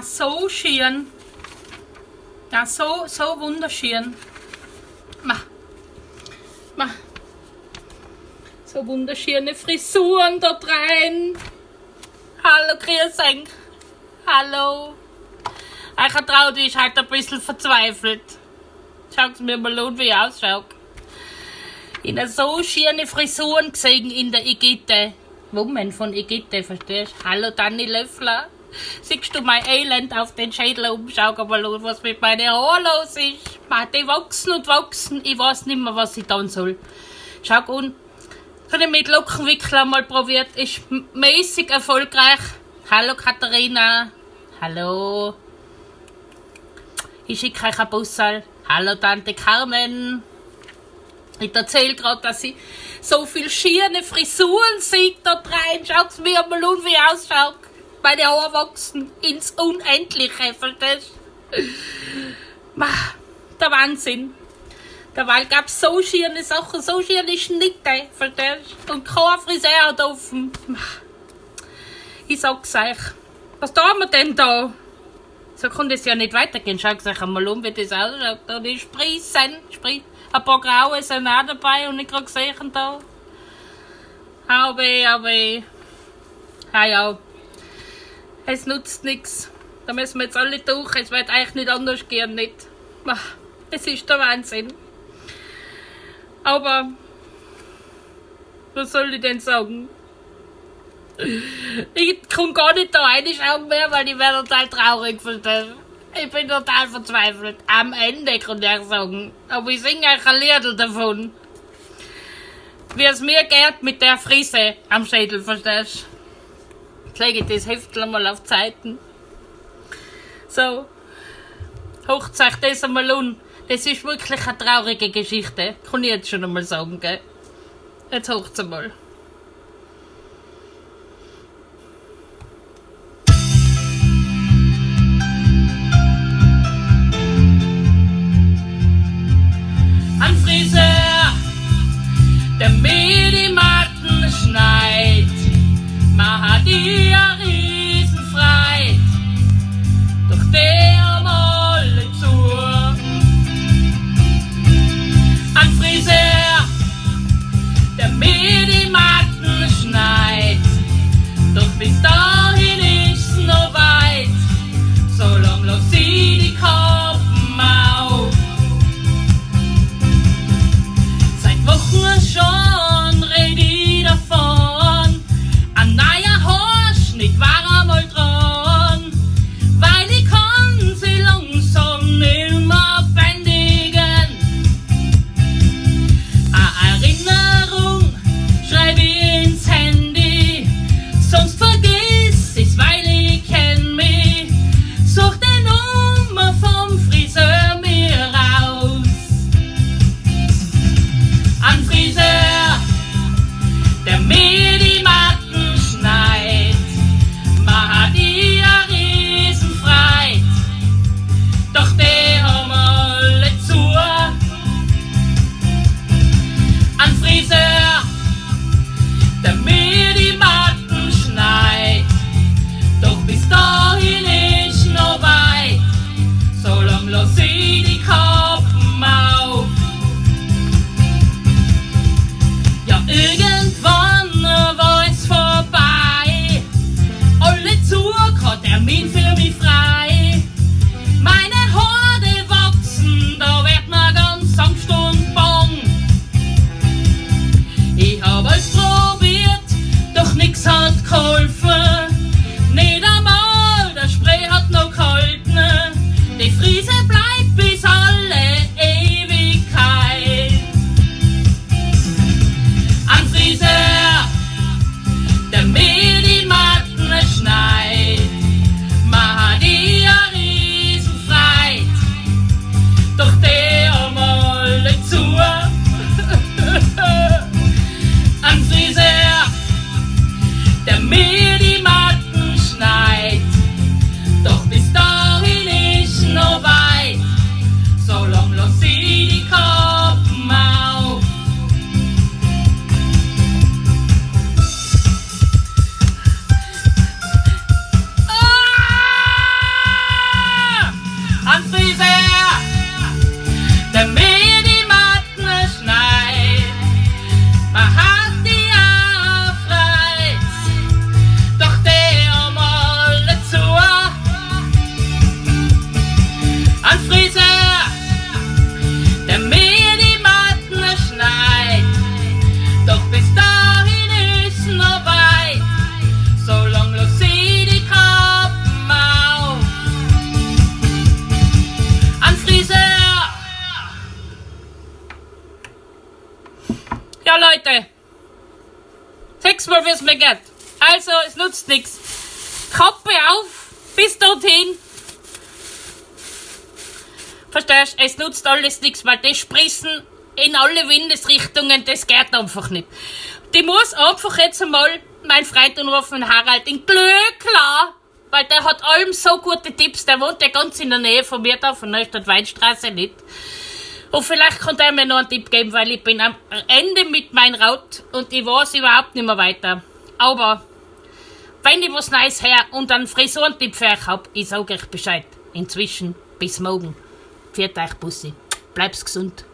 So schön. Na, so wunderschön. So wunderschöne Frisuren da rein. Hallo, grüß euch. Hallo. Ich traue dich halt ein bisschen verzweifelt. Schaut mir mal an, wie ich ausschaue. Ich habe so schöne Frisuren gesehen in der Igitte. Woman von Igitte, verstehst du? Hallo, Dani Löffler. Siehst du mein Elend auf den Schädel umschau mal an, was mit meinen Haaren los ist. Die wachsen und wachsen. Ich weiß nicht mehr, was ich tun soll. Schau an. Ich habe mit Lockenwickler mal probiert. Ist mäßig erfolgreich. Hallo, Katharina. Hallo. Ich schicke euch ein Bussal. Hallo, Tante Carmen. Ich erzähle gerade, dass ich so viel schöne Frisuren sehe da rein. Schaut mir mal an, wie ich ausschaue. Meine Haare wachsen ins Unendliche, verstehst du? Der Wahnsinn. Dabei gab es so schöne Sachen, so schöne Schnitte, verstehst du? Und kein Friseur hat offen. Ich sag's euch. Was tun wir denn da? So kann das ja nicht weitergehen. Schaut euch einmal um, wie das ausschaut. Da die Spritzen. Ein paar Graue sind auch dabei und ich gerade gesehen da. Aber. Ja. Es nutzt nichts. Da müssen wir jetzt alle durch. Es wird eigentlich nicht anders gehen, nicht. Es ist der Wahnsinn. Aber was soll ich denn sagen? Ich kann gar nicht da reinschauen mehr, weil ich werde total traurig, verstehst du? Ich bin total verzweifelt. Am Ende kann ich sagen. Aber ich singe euch ein Lied davon. Wie es mir geht mit der Frise am Schädel, verstehst du? Jetzt lege ich das Heftel mal auf die Seiten. So. Hockt euch das einmal an. Das ist wirklich eine traurige Geschichte. Kann ich jetzt schon einmal sagen, gell? Jetzt hockt es einmal. Ein Friseur, der mir die Matten schneit, man hat ihr Riesenfreit, doch der Molle zu. Ein Friseur, der mir die Matten schneit, doch bis dahin ist's noch weit, so lang lass ich die Kappen auf. Wochen schon red ich davon, ein neuer Haarschnitt war einmal dran, weil ich kann sie langsam nimmer bändigen. Eine Erinnerung schreib ich ins Handy, sonst vergiss ich's, weil ich kenn mich. Such die Nummer vom Friseur mir raus. Ein Friseur, der mir die Matten schneit, man hat ihr Riesenfreit, doch die haben alle zu. Ein Friseur, der mir die Matten schneit, doch bis dahin ist noch weit, so lang lass ich die Kappen auf. Ja, irgendwann war es vorbei. Alle zu, kein Termin für mich frei. Meine Haare wachsen, da wird mir ganz Angst und Bang. Ich hab alles probiert, doch nix hat geholfen. Nicht einmal der Spray hat noch gehalten. Die Frise bleibt bis alle Ewigkeit. Ein Friseur, der mir die Matten schneit, man hat ihr Riesenfreit, doch die haben alle zu. Ein Friseur, der mir die Matten schneit, doch bis dahin ist noch weit, so lang lass ich die Kappen auf. Sechs Mal, wie es mir geht. Also, es nutzt nichts. Kappe auf, bis dorthin. Verstehst du? Es nutzt alles nichts, weil das Spritzen in alle Windesrichtungen, das geht einfach nicht. Die muss einfach jetzt einmal mein Freund anrufen, Harald, in Glöckler, weil der hat allem so gute Tipps, der wohnt ja ganz in der Nähe von mir da, von Neustadt Weinstraße nicht. Und vielleicht kann der mir noch einen Tipp geben, weil ich bin am Ende mit meinem Raut und ich weiß überhaupt nicht mehr weiter. Aber wenn ich was Neues her und einen Frisurentipp für euch hab, ich sag euch Bescheid. Inzwischen, bis morgen. Pfiat euch, Bussi. Bleib's gesund.